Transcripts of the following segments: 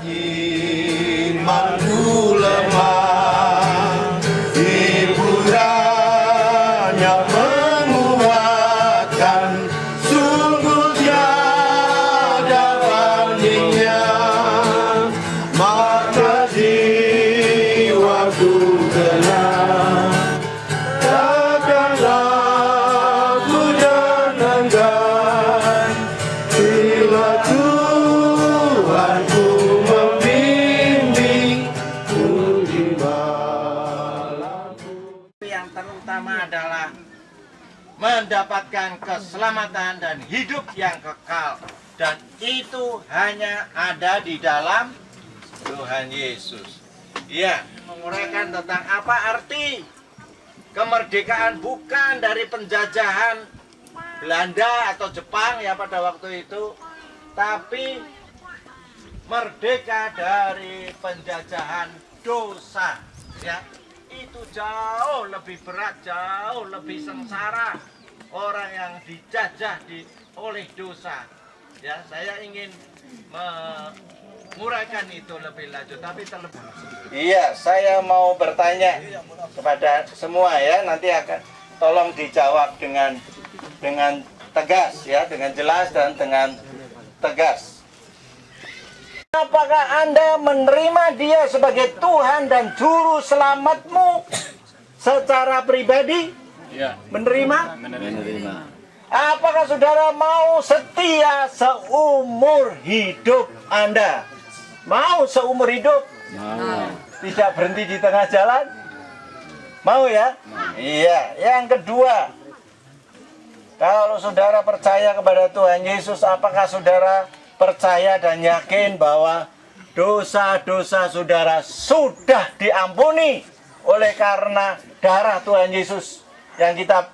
Imanku lemah, hiburannya menguatkan, sungguh tiada bandingnya. Maka jiwaku tenang, takkanlah ku dan enggan, bila Tuhanku membimbingku di malamku. Yang terutama adalah mendapatkan keselamatan dan hidup yang kekal, dan itu hanya ada di dalam Tuhan Yesus. Ya, menguraikan tentang apa arti kemerdekaan bukan dari penjajahan Belanda atau Jepang ya pada waktu itu, tapi merdeka dari penjajahan dosa. Ya, itu jauh lebih berat, jauh lebih sengsara orang yang dijajah oleh dosa. Ya, saya ingin menguraikan itu lebih lanjut, tapi terlebih. Iya, saya mau bertanya kepada semua ya, nanti akan tolong dijawab dengan tegas ya, dengan jelas dan dengan tegas. Apakah Anda menerima Dia sebagai Tuhan dan Juru Selamatmu secara pribadi? Ya. Menerima? Menerima. Apakah saudara mau setia seumur hidup Anda? Mau seumur hidup? Mau. Tidak berhenti di tengah jalan? Mau ya? Iya. Yang kedua, kalau saudara percaya kepada Tuhan Yesus, apakah saudara percaya dan yakin bahwa dosa-dosa saudara sudah diampuni oleh karena darah Tuhan Yesus yang kita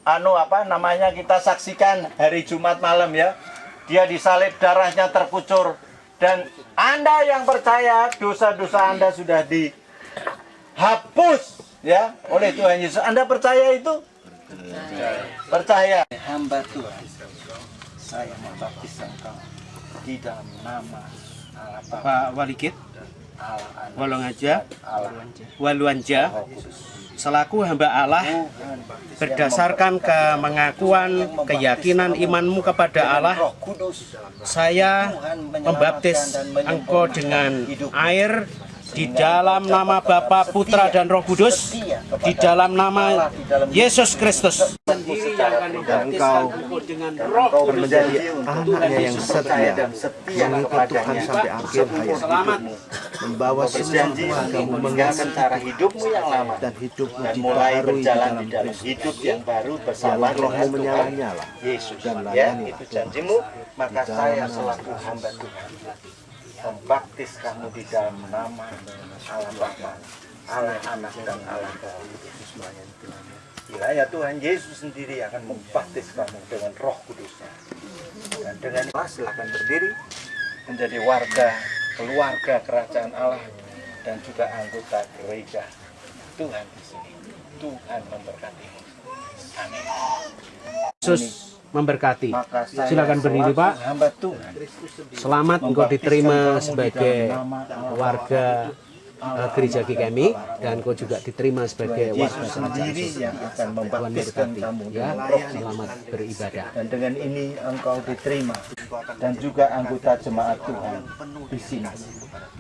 kita saksikan hari Jumat malam ya. Dia disalib, darahnya terkucur, dan Anda yang percaya dosa-dosa Anda sudah dihapus ya oleh Tuhan Yesus. Anda percaya itu? Percaya. Hamba Tuhan, saya membaptis engkau di dalam nama Allah Bapa, Pak Walikit, Allah Anak, Walongaja, Allah Waluanja, Yesus. selaku hamba Allah, berdasarkan kemengakuan keyakinan imanmu kepada Allah, Roh Kudus, saya membaptis engkau dengan air di dalam nama Bapa, Putra, dan Roh Kudus, di dalam nama Yesus Kristus. Sendiri yang akan membaptis engkau dengan Roh Kudus, menjadi anaknya yang setia dan setia mengikut Tuhan sampai akhir hayat selamat membawa semua kamu meninggalkan cara hidupmu yang lama dan hidupmu dan mulai dibaharui di berjalan dalam di dalam Kristus. hidup yang baru bersama Biarlah rohmu dengan Tuhan menyala-nyala Yesus. dan Ya, layani itu janjimu. Maka di dalam saya nama selaku hamba Tuhan membaptis kamu di dalam nama Allah Bapa, Allah Anak, dan Allah Roh Kudus. Bila ya Tuhan Yesus sendiri akan membaptis kamu dengan Roh Kudusnya. Dan dengan itu silakan berdiri menjadi keluarga kerajaan Allah dan juga anggota gereja Tuhan di sini. Tuhan memberkatimu. Amin. Yesus memberkati. Maka saya Silakan berdiri, selaku Pak. hamba Tuhan Selamat engkau diterima sebagai warga gereja GKMI, dan engkau juga diterima sebagai warga Yesus kerajaan sendiri Yesus. yang akan Tuhan membaptiskan memberkati kamu ya. dengan Roh Selamat beribadah. dan dengan ini engkau diterima dan juga anggota jemaat Tuhan di sini.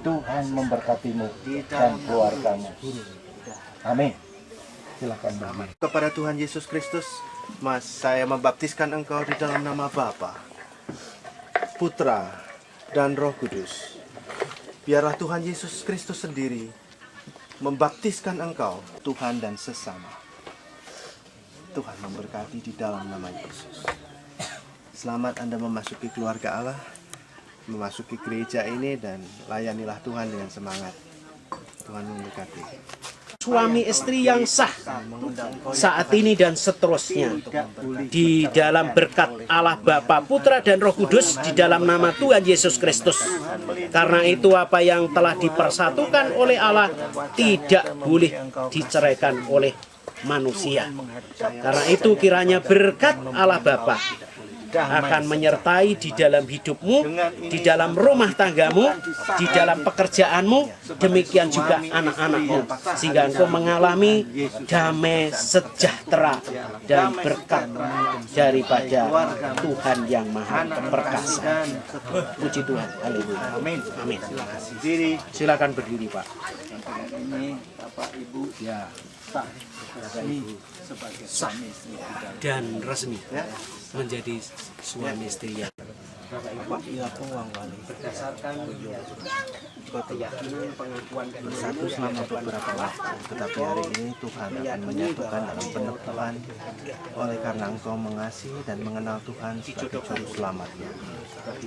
Tuhan memberkatimu dan keluargamu. Amin. Silakan berdiri. kepada Tuhan Yesus Kristus. Mas, saya membaptiskan engkau di dalam nama Bapa, Putra, dan Roh Kudus. Biarlah Tuhan Yesus Kristus sendiri membaptiskan engkau, Tuhan dan sesama. Tuhan memberkati di dalam nama Yesus. Selamat Anda memasuki keluarga Allah, memasuki gereja ini, dan layanilah Tuhan dengan semangat. Tuhan memberkati. Suami istri yang sah saat ini dan seterusnya di dalam berkat Allah Bapa, Putra, dan Roh Kudus, di dalam nama Tuhan Yesus Kristus. Karena itu apa yang telah dipersatukan oleh Allah tidak boleh diceraikan oleh manusia. Karena itu kiranya berkat Allah Bapa, akan menyertai di dalam hidupmu, di dalam rumah tanggamu, di dalam pekerjaanmu, demikian juga anak-anakmu, sehingga engkau mengalami damai sejahtera dan berkat daripada Tuhan yang Maha Perkasa. Puji Tuhan. Haleluya. Amin. Amin. Diri Silakan berdiri, Pak. ini Bapak Ibu Ya, resmi sebagai suami istri kita. dan resmi menjadi suami istri yang Berdasarkan keyakinan pengakuan Bersatu selama beberapa waktu, tetapi hari ini Tuhan akan menyatukan dalam penebuhan oleh karena engkau mengasihi dan mengenal Tuhan sebagai juru selamatnya.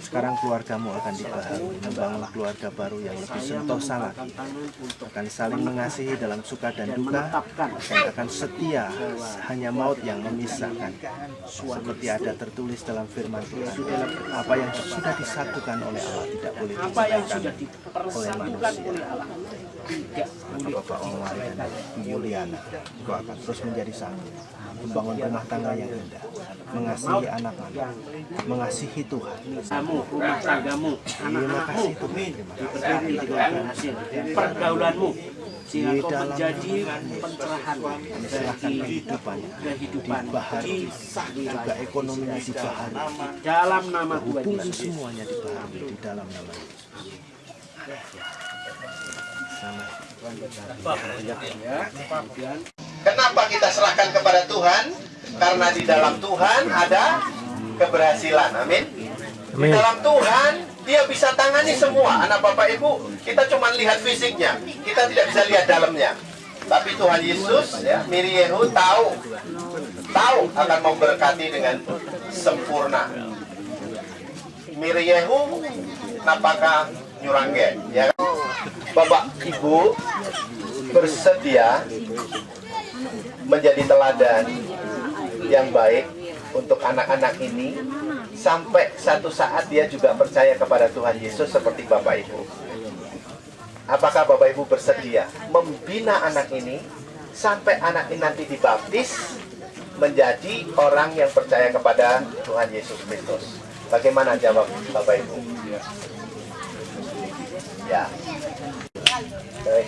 Sekarang keluargamu akan dibaharui, membangun keluarga baru yang lebih sentosa lagi, akan saling mengasihi dalam suka dan duka, dan akan setia, hanya maut yang memisahkan. Seperti ada tertulis dalam firman Tuhan, apa yang sudah disatukan oleh Allah tidak boleh dipisahkan oleh manusia. Bapak Omar dan Yuliana, engkau akan terus menjadi satu, membangun rumah tangga yang indah, mengasihi anak-anak, mengasihi Tuhan. rumah tanggamu, anak-anakmu, diberkati dengan hasil pergaulanmu, sehingga kau menjadi pencerahan Diserahkan kehidupannya, dibaharui, juga ekonominya dibaharui, dalam nama Tuhan hubungan Yesus. semuanya dibaharui di dalam nama Yesus. Kenapa kita serahkan kepada Tuhan? Karena di dalam Tuhan ada keberhasilan. Amin. Di dalam Tuhan Dia bisa tangani semua. Anak Bapak Ibu, kita cuma lihat fisiknya, kita tidak bisa lihat dalamnya. Tapi Tuhan Yesus, ya, Miriehu tahu akan memberkati dengan sempurna. Miriehu napaka nyurangge, ya. Bapak Ibu bersedia menjadi teladan yang baik untuk anak-anak ini, sampai satu saat dia juga percaya kepada Tuhan Yesus seperti Bapak Ibu. Apakah Bapak Ibu bersedia membina anak ini sampai anak ini nanti dibaptis menjadi orang yang percaya kepada Tuhan Yesus Kristus? Bagaimana jawab Bapak Ibu? Ya. Baik.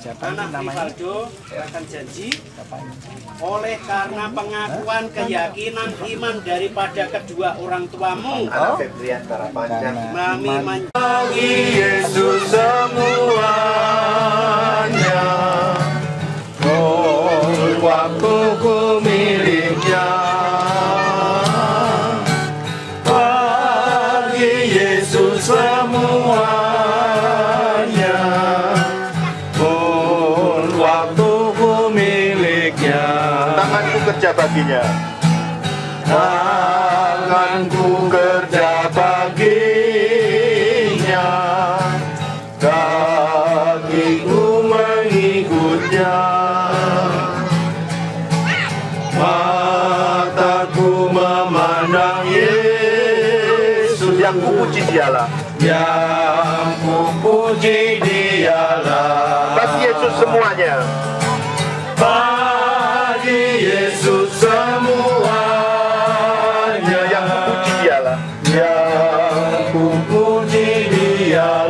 Anak Rivaldo akan janji oleh karena pengakuan keyakinan iman daripada kedua orang tuamu, Anak Febrian Tarapanjang. Mami Bagi Yesus semuanya, waktuku miliknya. Bagi Yesus semuanya, waktuku miliknya. Tanganku kerja baginya. Tanganku kerja baginya, kakiku mengikutnya, mataku memandang Yesus. Yang kupuji Dialah, yang kupuji Dialah. Bagi Yesus semuanya. Bagi Yesus semuanya, yang kupuji Dialah, yang kupuji Dialah.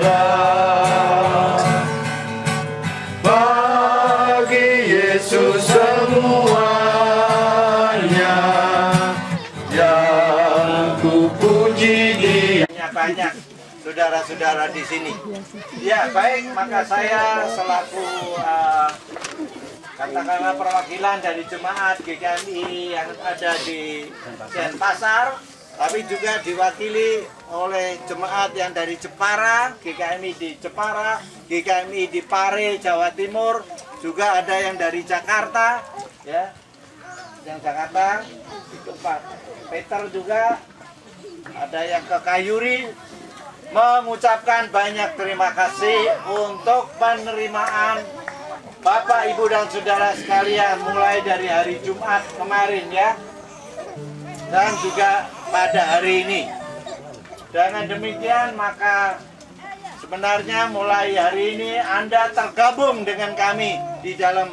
Bagi Yesus semuanya, yang kupuji Dia. banyak saudara-saudara di sini. Ya, baik, maka saya selaku katakanlah perwakilan dari jemaat GKMI yang ada di Denpasar, tapi juga diwakili oleh jemaat yang dari Jepara, GKMI di Jepara, GKMI di Pare, Jawa Timur, juga ada yang dari Jakarta, ya, yang Jakarta itu Pak Peter juga, ada yang ke Kayuri, mengucapkan banyak terima kasih untuk penerimaan Bapak, Ibu, dan Saudara sekalian mulai dari hari Jumat kemarin, ya, dan juga pada hari ini. Dengan demikian maka sebenarnya mulai hari ini Anda tergabung dengan kami di dalam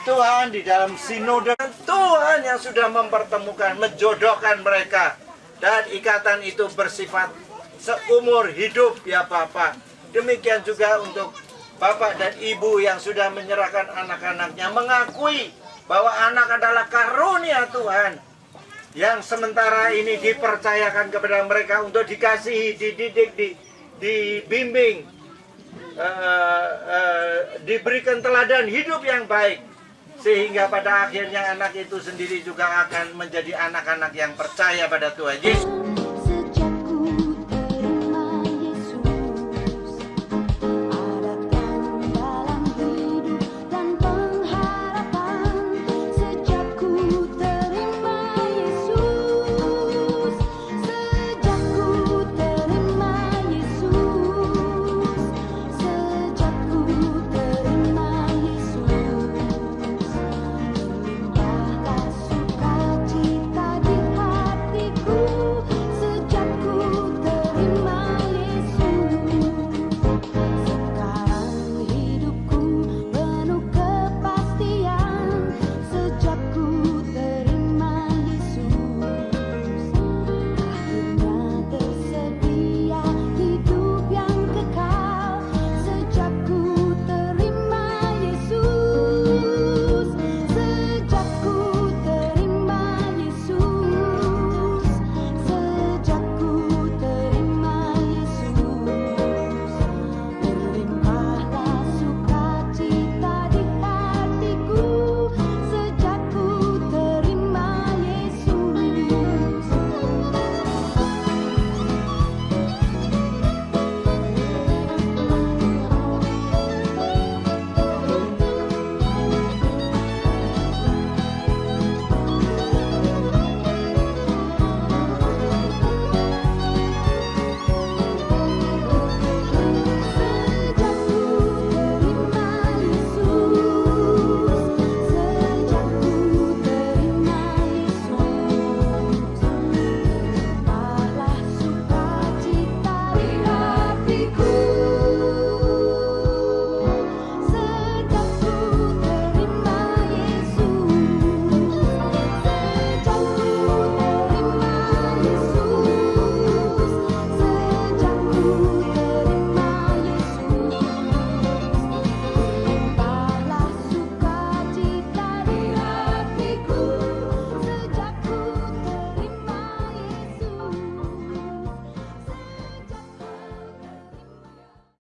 Tuhan di dalam sinode, Tuhan yang sudah mempertemukan, menjodohkan mereka, dan ikatan itu bersifat seumur hidup ya Bapak. Demikian juga untuk Bapak dan Ibu yang sudah menyerahkan anak-anaknya, mengakui bahwa anak adalah karunia Tuhan yang sementara ini dipercayakan kepada mereka untuk dikasihi, dididik, dibimbing, diberikan teladan hidup yang baik, sehingga pada akhirnya anak itu sendiri juga akan menjadi anak-anak yang percaya pada Tuhan Yesus.